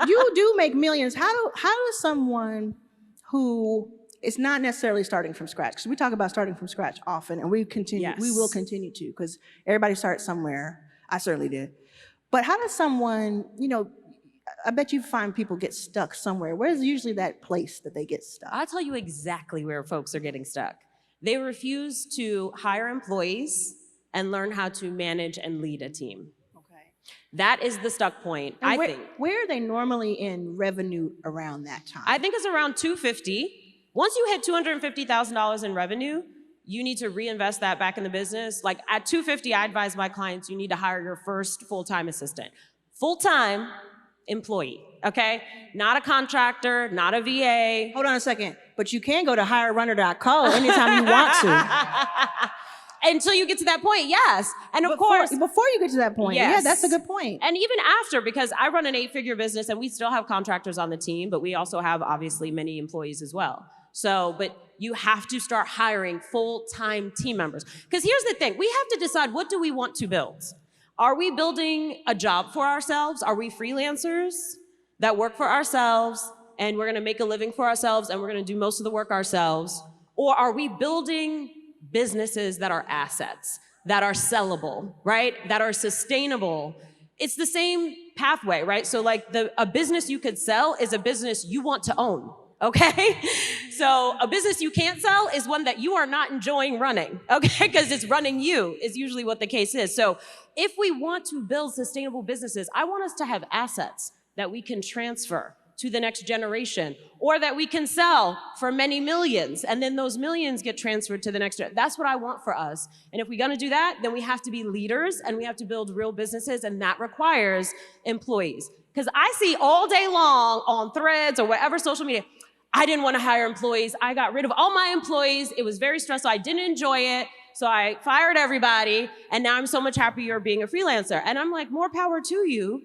You do make millions. How does someone who is not necessarily starting from scratch, because we talk about starting from scratch often, and we will continue to, because everybody starts somewhere. I certainly did. But how does someone, I bet you find people get stuck somewhere. Where's usually that place that they get stuck? I'll tell you exactly where folks are getting stuck. They refuse to hire employees and learn how to manage and lead a team. Okay. That is the stuck point, I think. Where are they normally in revenue around that time? I think it's around 250. Once you hit $250,000 in revenue, you need to reinvest that back in the business. Like at 250, I advise my clients, you need to hire your first full-time assistant. Full-time employee, okay? Not a contractor, not a VA. Hold on a second. But you can go to hirerunner.co anytime you want to. Until you get to that point, yes. And of course, before you get to that point, yes. Yeah, that's a good point. And even after, because I run an 8-figure business and we still have contractors on the team, but we also have obviously many employees as well. So, but you have to start hiring full-time team members. Because here's the thing, we have to decide, what do we want to build? Are we building a job for ourselves? Are we freelancers that work for ourselves and we're gonna make a living for ourselves and we're gonna do most of the work ourselves? Or are we building businesses that are assets, that are sellable, right? That are sustainable? It's the same pathway, right? So like a business you could sell is a business you want to own. Okay? So a business you can't sell is one that you are not enjoying running, okay? Because it's running you is usually what the case is. So if we want to build sustainable businesses, I want us to have assets that we can transfer to the next generation or that we can sell for many millions and then those millions get transferred to the next generation. That's what I want for us. And if we're gonna do that, then we have to be leaders and we have to build real businesses and that requires employees. Because I see all day long on Threads or whatever social media, I didn't want to hire employees. I got rid of all my employees. It was very stressful. I didn't enjoy it. So I fired everybody. And now I'm so much happier being a freelancer. And I'm like, more power to you.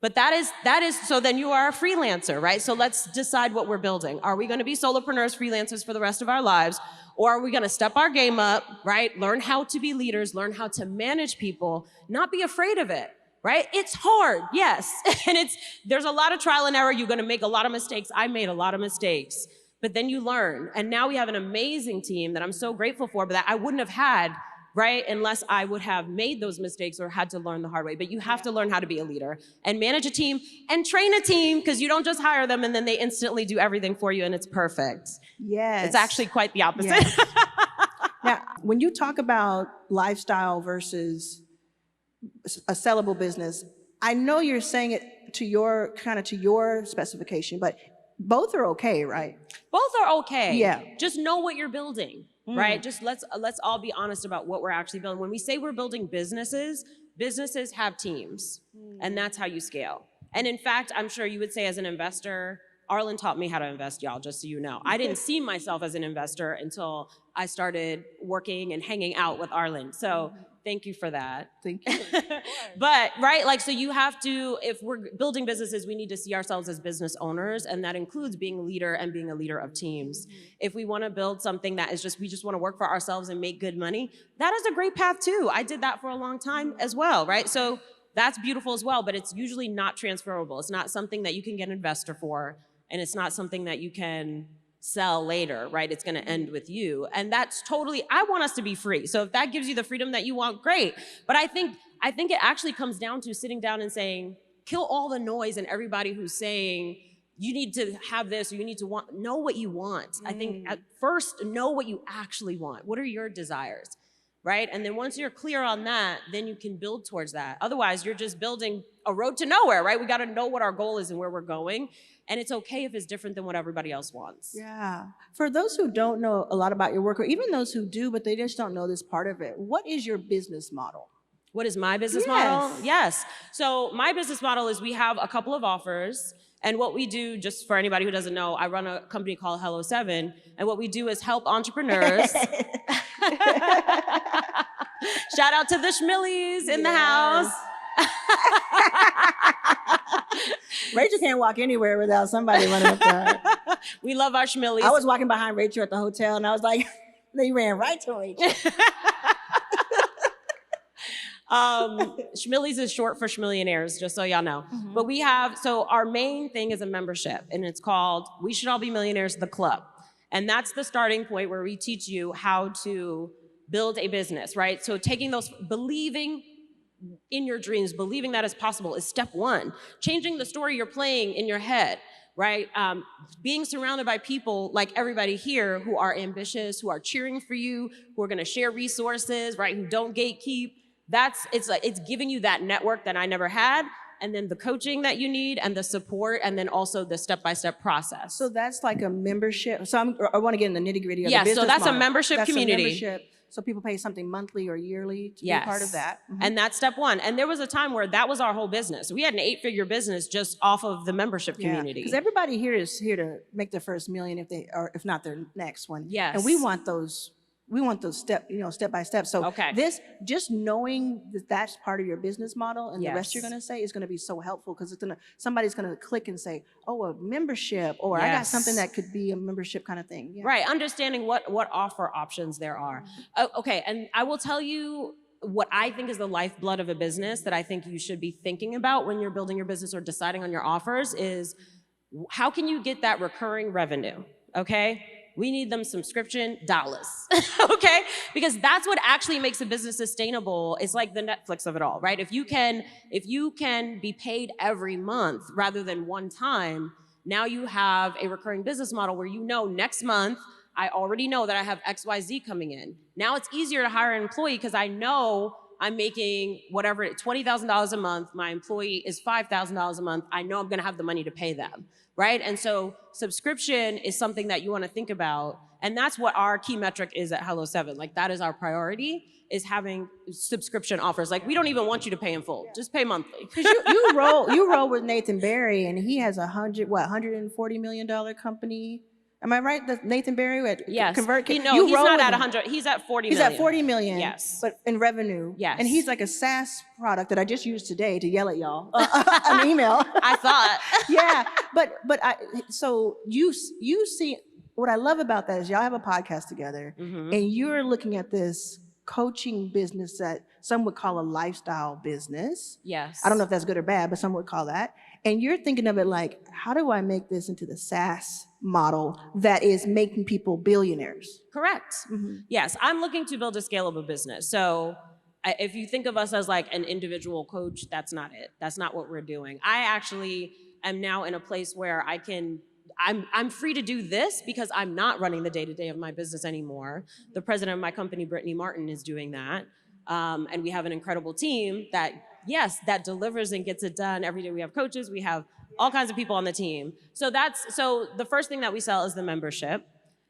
But that is, so then you are a freelancer, right? So let's decide what we're building. Are we going to be solopreneurs, freelancers for the rest of our lives? Or are we going to step our game up, right? Learn how to be leaders, learn how to manage people, not be afraid of it. Right? It's hard, yes. And there's a lot of trial and error. You're gonna make a lot of mistakes. I made a lot of mistakes, but then you learn. And now we have an amazing team that I'm so grateful for, but that I wouldn't have had, right? Unless I would have made those mistakes or had to learn the hard way. But you have to learn how to be a leader and manage a team and train a team, because you don't just hire them and then they instantly do everything for you and it's perfect. Yes. It's actually quite the opposite. Yes. Now, when you talk about lifestyle versus a sellable business, I know you're saying it to your specification, but both are okay, right? Both are okay. Yeah. Just know what you're building, right? Just let's all be honest about what we're actually building. When we say we're building businesses, businesses have teams, and that's how you scale. And in fact, I'm sure you would say as an investor, Arlan taught me how to invest, y'all, just so you know. I didn't see myself as an investor until I started working and hanging out with Arlan. So thank you for that. Thank you. But, right, like, so you have to, if we're building businesses, we need to see ourselves as business owners, and that includes being a leader and being a leader of teams. If we want to build something that is just, we just want to work for ourselves and make good money, that is a great path too. I did that for a long time as well, right? So that's beautiful as well, but it's usually not transferable. It's not something that you can get an investor for, and it's not something that you can sell later, right? It's gonna end with you. And that's totally, I want us to be free. So if that gives you the freedom that you want, great. But I think it actually comes down to sitting down and saying, kill all the noise and everybody who's saying, you need to have this, or you need to know what you want. I think at first, know what you actually want. What are your desires, right? And then once you're clear on that, then you can build towards that. Otherwise, you're just building a road to nowhere, right? We gotta know what our goal is and where we're going. And it's okay if it's different than what everybody else wants. Yeah. For those who don't know a lot about your work, or even those who do, but they just don't know this part of it, what is your business model? What is my business model? Yes. So my business model is we have a couple of offers. And what we do, just for anybody who doesn't know, I run a company called Hello 7. And what we do is help entrepreneurs. Shout out to the Schmillies in the house. Rachel can't walk anywhere without somebody running up to her. We love our Schmillies. I was walking behind Rachel at the hotel and I was like, they ran right to Rachel. Schmillies is short for Schmillionaires, just so y'all know. But we have, so our main thing is a membership, and it's called We Should All Be Millionaires, the Club. And that's the starting point where we teach you how to build a business, right? So taking those, believing in your dreams, believing that is possible is step one. Changing the story you're playing in your head, right? Being surrounded by people like everybody here who are ambitious, who are cheering for you, who are gonna share resources, right? Who don't gatekeep. It's giving you that network that I never had, and then the coaching that you need, and the support, and then also the step-by-step process. So that's like a membership. So I want to get in the nitty-gritty of the Yeah, business so that's model. a membership That's community. A membership. So people pay something monthly or yearly to be part of that. And that's step one. And there was a time where that was our whole business. We had an 8-figure business just off of the membership community. Because everybody here is here to make their first million, if not their next one. Yes. And we want those step by step. So this, just knowing that that's part of your business model, and the rest you're going to say is going to be so helpful, because somebody's going to click and say, oh, a membership, or I got something that could be a membership kind of thing. Yeah. Right, understanding what offer options there are. Okay, and I will tell you what I think is the lifeblood of a business that I think you should be thinking about when you're building your business or deciding on your offers is, how can you get that recurring revenue, okay? We need them subscription dollars, okay? Because that's what actually makes a business sustainable. It's like the Netflix of it all, right? If you can be paid every month rather than one time, now you have a recurring business model where next month, I already know that I have XYZ coming in. Now it's easier to hire an employee because I know I'm making whatever, $20,000 a month. My employee is $5,000 a month. I know I'm gonna have the money to pay them, right? And so subscription is something that you wanna think about. And that's what our key metric is at Hello 7. Like, that is our priority, is having subscription offers. Like, we don't even want you to pay in full, just pay monthly. Because you roll with Nathan Barry, and he has $140 million company. Am I right? That Nathan Barry at Convert? He's not at 100. He's at 40 million. He's at 40 million. Yes. But in revenue. Yes. And he's like a SaaS product that I just used today to yell at y'all an email. I thought. Yeah. So you see, what I love about that is y'all have a podcast together, and you're looking at this coaching business that some would call a lifestyle business. Yes. I don't know if that's good or bad, but some would call that. And you're thinking of it like, how do I make this into the SaaS model that is making people billionaires? Correct. Yes, I'm looking to build a scalable business. So if you think of us as like an individual coach, that's not it. That's not what we're doing. I actually am now in a place where I'm free to do this because I'm not running the day-to-day of my business anymore. The president of my company, Brittany Martin, is doing that. And we have an incredible team that delivers and gets it done. Every day we have coaches, we have all kinds of people on the team. So the first thing that we sell is the membership.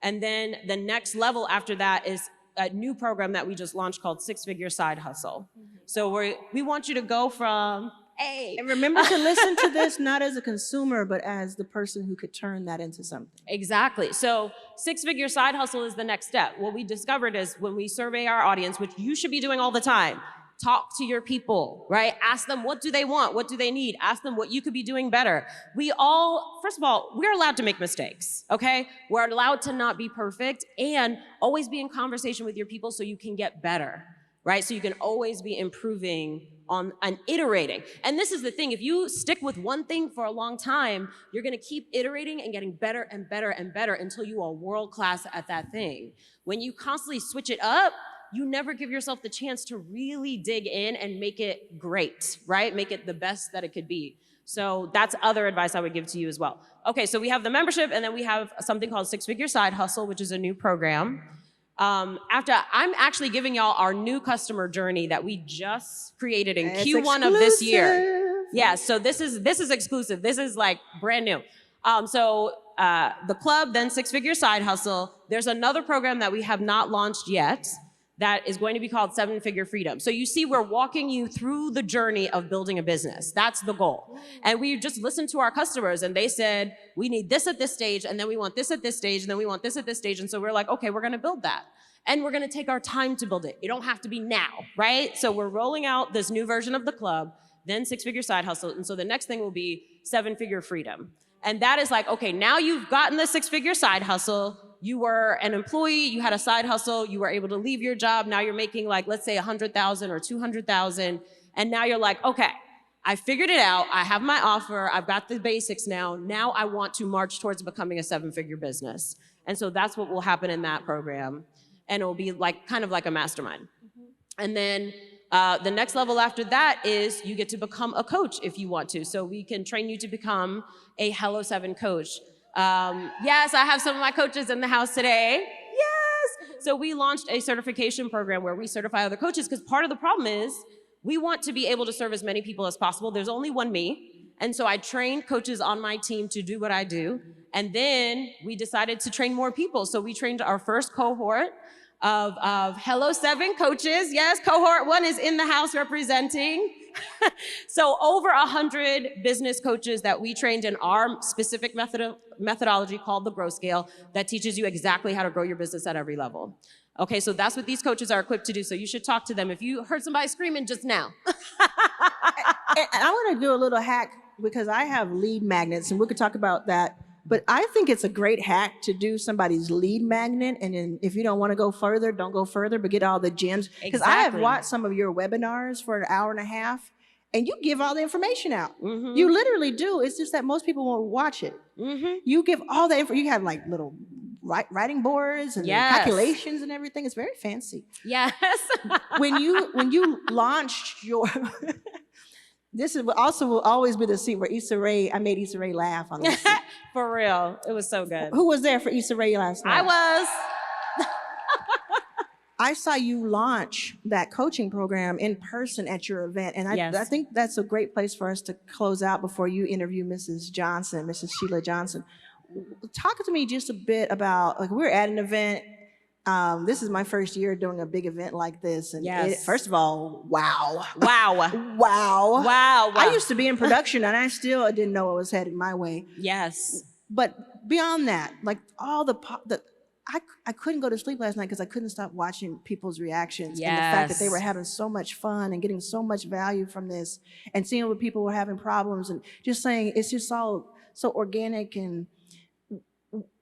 And then the next level after that is a new program that we just launched called 6-Figure Side Hustle. So we want you to go from, hey. And remember to listen to this not as a consumer, but as the person who could turn that into something. Exactly. So 6-Figure Side Hustle is the next step. What we discovered is when we survey our audience, which you should be doing all the time, talk to your people, right? Ask them, what do they want? What do they need? Ask them what you could be doing better. First of all, we're allowed to make mistakes, okay? We're allowed to not be perfect, and always be in conversation with your people so you can get better, right? So you can always be improving on and iterating. And this is the thing, if you stick with one thing for a long time, you're gonna keep iterating and getting better and better and better until you are world-class at that thing. When you constantly switch it up, you never give yourself the chance to really dig in and make it great, right? Make it the best that it could be. So that's other advice I would give to you as well. Okay, so we have the membership, and then we have something called 6-Figure Side Hustle, which is a new program. I'm actually giving y'all our new customer journey that we just created in Q1 of this year. Yeah, so this is exclusive. This is like brand new. The club, then 6-Figure Side Hustle. There's another program that we have not launched yet that is going to be called 7-Figure Freedom. So you see, we're walking you through the journey of building a business. That's the goal. And we just listened to our customers, and they said, we need this at this stage, and then we want this at this stage, and then we want this at this stage. And so we're like, okay, we're gonna build that. And we're gonna take our time to build it. It don't have to be now, right? So we're rolling out this new version of the club. then six-figure side hustle. And so the next thing will be seven-figure freedom. And that is like, okay, now you've gotten the six-figure side hustle. You were an employee, you had a side hustle, you were able to leave your job. Now you're making like, let's say 100,000 or 200,000. And now you're like, okay, I figured it out. I have my offer. I've got the basics now. Now I want to march towards becoming a seven-figure business. And so that's what will happen in that program. And it will be like kind of like a mastermind. And then the next level after that is you get to become a coach if you want to. So we can train you to become a Hello 7 coach. Yes, I have some of my coaches in the house today. Yes. So we launched a certification program where we certify other coaches, because part of the problem is we want to be able to serve as many people as possible. There's only one me. And so I trained coaches on my team to do what I do. And then we decided to train more people. So we trained our first cohort of Hello 7 coaches. Yes, cohort 1 is in the house representing. So over 100 business coaches that we trained in our specific methodology called the Grow Scale that teaches you exactly how to grow your business at every level. Okay, so that's what these coaches are equipped to do. So you should talk to them. If you heard somebody screaming just now. And I want to do a little hack, because I have lead magnets, and we could talk about that. But I think it's a great hack to do somebody's lead magnet, and then if you don't want to go further, don't go further, but get all the gems. Because I have watched some of your webinars for an hour and a half, and you give all the information out. You literally do. It's just that most people won't watch it. You give all the info. You have like little writing boards and calculations and everything. It's very fancy. Yes. when you launched your this is also will always be the seat where Issa Rae, I made Issa Rae laugh on this. For real. It was so good. Who was there for Issa Rae last night? I was. I saw you launch that coaching program in person at your event. And I think that's a great place for us to close out before you interview Mrs. Johnson, Mrs. Sheila Johnson. Talk to me just a bit about, like, we're at an event. This is my first year doing a big event like this. And first of all, wow. I used to be in production and I still didn't know it was headed my way. Yes. But beyond that, like all I couldn't go to sleep last night because I couldn't stop watching people's reactions and the fact that they were having so much fun and getting so much value from this, and seeing what people were having problems, and just saying it's just all so organic. And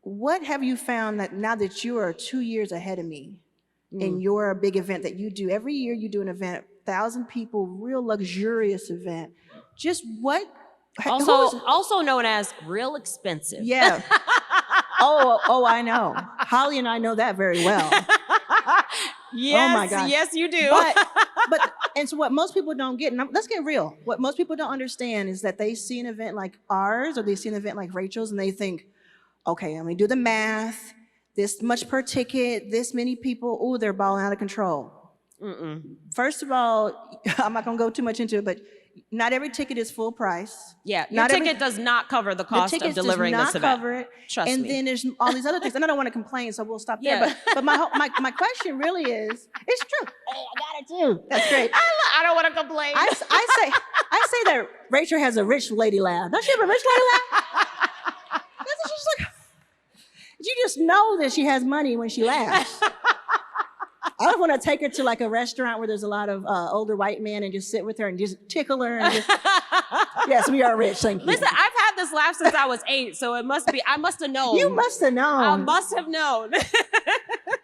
what have you found that now that you are 2 years ahead of me in your big event that you do every year? You do an event, 1,000 people, real luxurious event. Just what? Also known as real expensive. Yeah. Oh, I know. Holly and I know that very well. Yes, oh my gosh. Yes, you do. But and so what most people don't get, and let's get real. What most people don't understand is that they see an event like ours, or they see an event like Rachel's, and they think, okay, I'm gonna do the math, this much per ticket, this many people, ooh, they're balling out of control. First of all, I'm not gonna go too much into it, but not every ticket is full price. Yeah, your ticket does not cover the cost of delivering this event. Does not cover it. Trust me. And then there's all these other things, and I don't want to complain, so we'll stop there. But my question really is, it's true. Hey, I got it too. That's great. I don't want to complain. I say that Rachel has a rich lady laugh. Don't she have a rich lady laugh? She's like, you just know that she has money when she laughs. I don't want to take her to like a restaurant where there's a lot of older white men and just sit with her and just tickle her. And just... Yes, we are rich. Thank you. Listen, I've had this laugh since I was 8, so it must be. I must have known. You must have known. I must have known.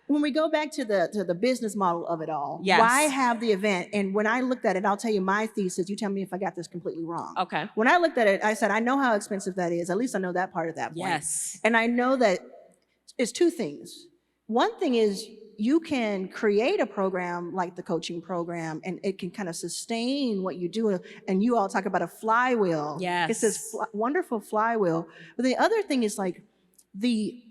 When we go back to the business model of it all, why have the event? And when I looked at it, I'll tell you my thesis. You tell me if I got this completely wrong. Okay. When I looked at it, I said, I know how expensive that is. At least I know that part of that point. Yes. And I know that it's two things. One thing is, you can create a program like the coaching program, and it can kind of sustain what you do. And you all talk about a flywheel. Yes. It's this wonderful flywheel. But the other thing is like the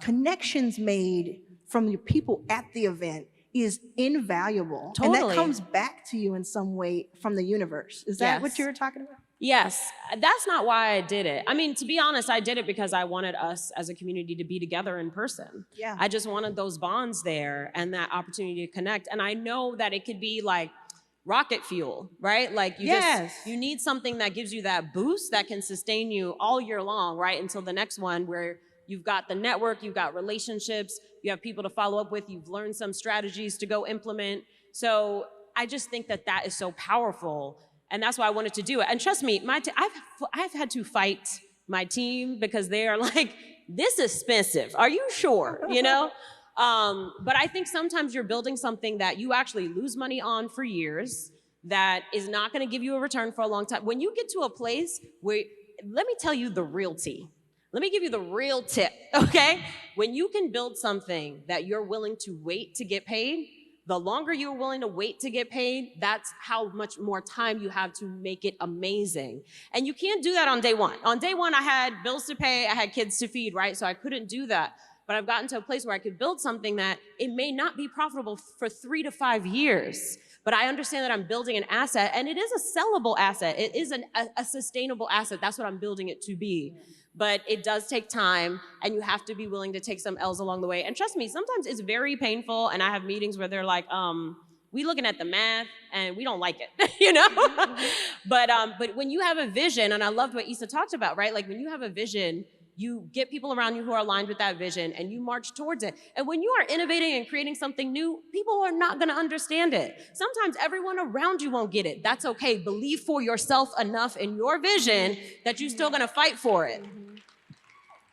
connections made from the people at the event is invaluable. Totally. And that comes back to you in some way from the universe. Is that what you were talking about? Yes, that's not why I did it. I mean, to be honest, I did it because I wanted us as a community to be together in person. Yeah. I just wanted those bonds there and that opportunity to connect. And I know that it could be like rocket fuel, right? Like you need something that gives you that boost that can sustain you all year long, right? Until the next one where you've got the network, you've got relationships, you have people to follow up with, you've learned some strategies to go implement. So I just think that that is so powerful. And that's why I wanted to do it. And trust me, I've had to fight my team because they are like, this is expensive. Are you sure? You know? But I think sometimes you're building something that you actually lose money on for years, that is not going to give you a return for a long time. When you get to a place where, let me tell you the real tea. Let me give you the real tip, okay? When you can build something that you're willing to wait to get paid, the longer you're willing to wait to get paid, that's how much more time you have to make it amazing. And you can't do that on day one. On day one, I had bills to pay, I had kids to feed, right? So I couldn't do that. But I've gotten to a place where I could build something that it may not be profitable for 3 to 5 years. But I understand that I'm building an asset, and it is a sellable asset. It is a sustainable asset. That's what I'm building it to be. But it does take time, and you have to be willing to take some L's along the way. And trust me, sometimes it's very painful, and I have meetings where they're like, we looking at the math, and we don't like it, you know? But when you have a vision, and I loved what Issa talked about, right? Like when you have a vision, you get people around you who are aligned with that vision, and you march towards it. And when you are innovating and creating something new, people are not gonna understand it. Sometimes everyone around you won't get it. That's okay. Believe for yourself enough in your vision that you're still gonna fight for it.